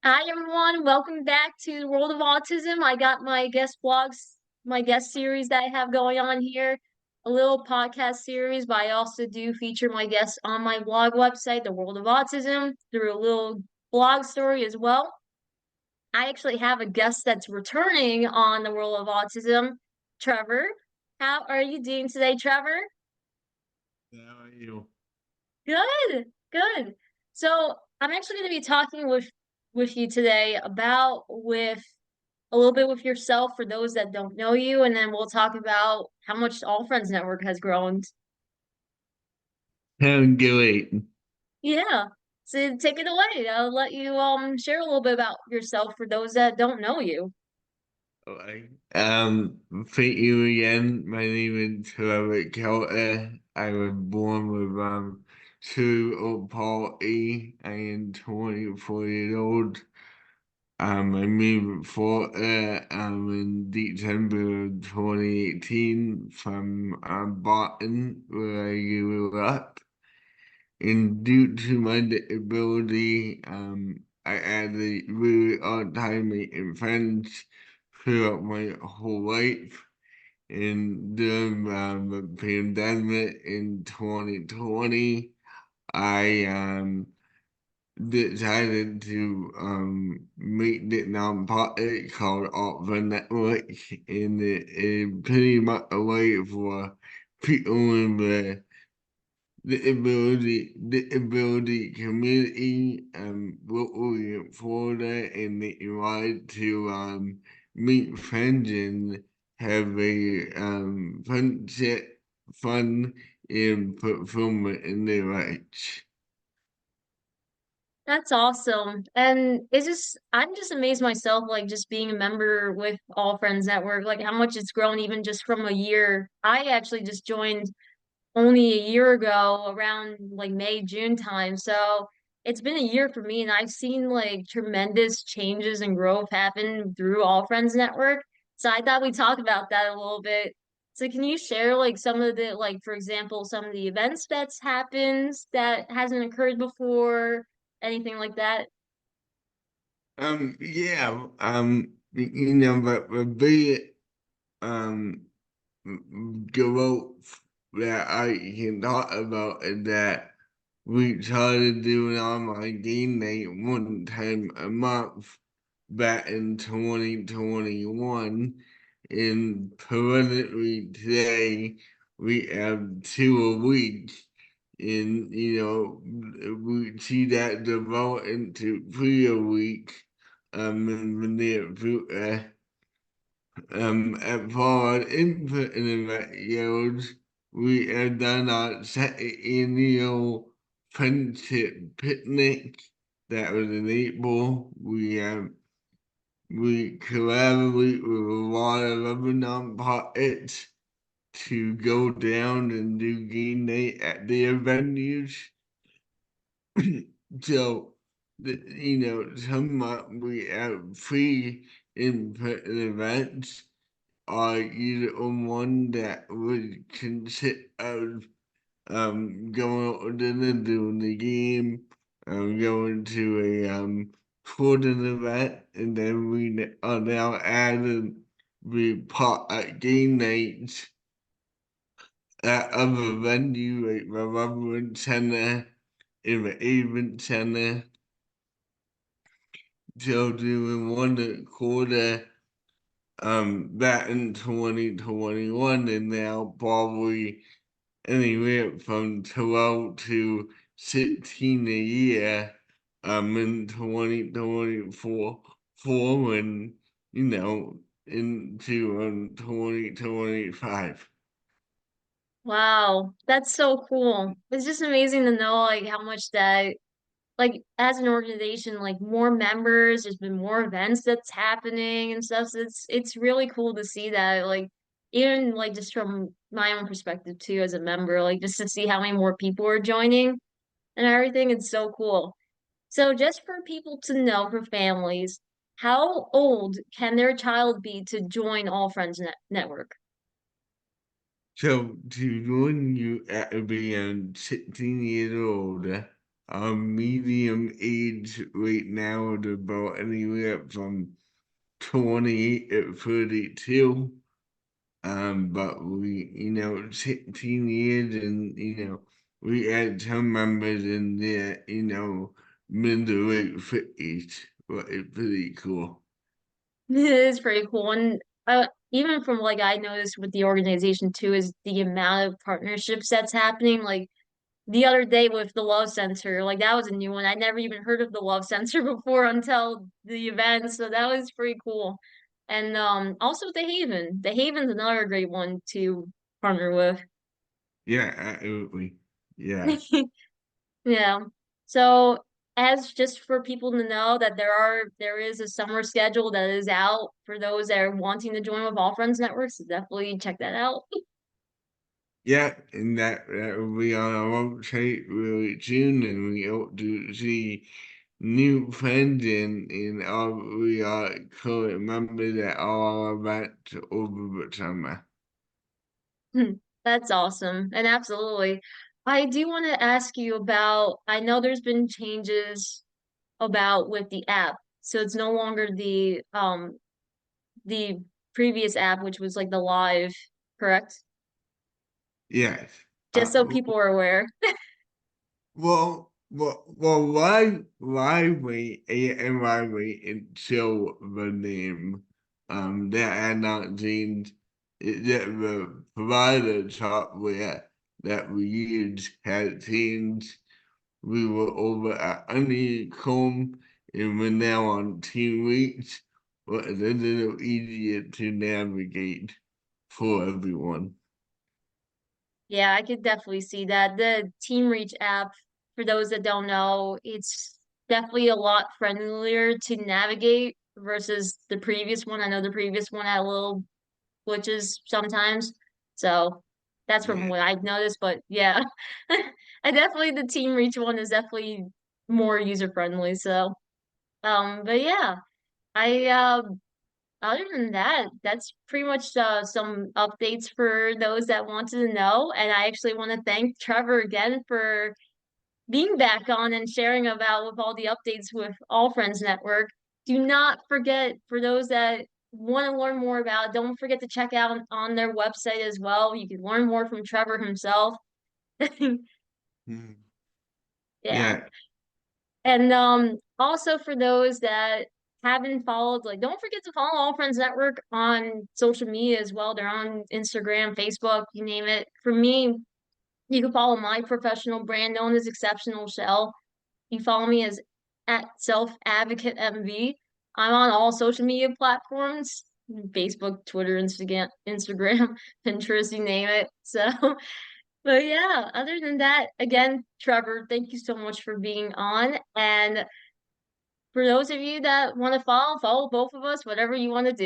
Hi everyone, welcome back to the World of Autism. I got my guest blogs, my guest series that I have going on here, a little podcast series, but I also do feature my guests on my blog website, the World of Autism, through a little blog story as well. I actually have a guest that's returning on the World of Autism, Trevor. How are you doing today, Trevor? How are you? Good, good. So I'm actually going to be talking with you today about with a little bit with yourself for those that don't know you, and then we'll talk about how much All Friends Network has grown. I'm great. Yeah. So take it away. I'll let you share a little bit about yourself for those that don't know you. Alright. Thank you again. My name is Trevor Kelliher. I was born with cerebral palsy. I am 24 years old. I moved for in December of 2018 from Boston, where I grew up. And due to my disability, I had a really hard time making friends throughout my whole life. And during the pandemic in 2020, I decided to make the nonprofit called Opera Network, and it is pretty much a way for people in the ability community locally in Florida, and they wanted to meet friends and have a fun and fulfillment in their lives. That's awesome. And it's just I'm just amazed myself, like just being a member with All Friends Network, like how much it's grown even just from a year. I actually just joined only a year ago around like May, June time. So it's been a year for me and I've seen like tremendous changes and growth happen through All Friends Network. So I thought we'd talk about that a little bit. So can you share like some of the like for example some of the events that's happened that hasn't occurred before, anything like that? Yeah, but the big um growth that I can talk about is that we started doing online game night one time a month back in 2021. And currently today, we have two a week. And, we see that develop into three a week in the near future. As far as input in the goes, we have done our second annual friendship picnic that was in April. We collaborate with a lot of other nonprofits to go down and do game night at their venues. So, some we have free input events are either one that would consist of going out to dinner, doing the game, going to a sporting event, and then we are now adding the pot at game nights at other venue like the Reverend Center in the Avon Center. So doing one a quarter back in 2021, and now probably anywhere from 12 to 16 a year in 2024 and into 2025. Wow, that's so cool. It's just amazing to know like how much that like as an organization, like more members, there's been more events that's happening and stuff. So it's really cool to see that, like even like just from my own perspective too, as a member, like just to see how many more people are joining and everything. It's so cool. So just for people to know, for families, how old can their child be to join All Friends Network? So to join you at being 16 years old, medium age right now at about anywhere from 28 to 32. But we, teen years and, we had some members in their, mid to late 50s, but it's pretty cool. It is pretty cool. And even from like I noticed with the organization too, is the amount of partnerships that's happening. Like the other day with the Love Center, like that was a new one. I never even heard of the Love Center before until the event, so that was pretty cool. And also the Haven. The Haven's another great one to partner with. Yeah, absolutely. Yeah. Yeah. So as just for people to know that there is a summer schedule that is out for those that are wanting to join with All Friends Networks, so definitely check that out. Yeah, and that will be on our website really soon, and we hope to see new friends and all we are current members at all our events over the summer. That's awesome. And absolutely. I do want to ask you about, I know there's been changes about with the app. So it's no longer the previous app, which was like the live, correct? Yes. Just so people are aware. Why wait and why wait until the name that had not changed that the provider software that we use had changed. We were over at Honeycomb and we're now on Team Reach, but it's a little easier to navigate for everyone. Yeah, I could definitely see that. The Team Reach app, for those that don't know, it's definitely a lot friendlier to navigate versus the previous one. I know the previous one had a little glitches sometimes. So that's from Yeah. what I've noticed. But yeah, and definitely the Team Reach one is definitely more user friendly. So but yeah, I other than that, that's pretty much some updates for those that wanted to know. And I actually want to thank Trevor again for being back on and sharing about with all the updates with All Friends Network. Do not forget for those that want to learn more about, don't forget to check out on their website as well. You can learn more from Trevor himself. Mm. Yeah. Yeah. And also for those that haven't followed, like don't forget to follow All Friends Network on social media as well. They're on Instagram, Facebook, you name it. For me, you can follow my professional brand known as Exceptional Shell. You follow me as at Self Advocate MV. I'm on all social media platforms, Facebook, Twitter, Instagram, Pinterest, you name it. So, but yeah, other than that, again, Trevor, thank you so much for being on. And for those of you that want to follow both of us, whatever you want to do.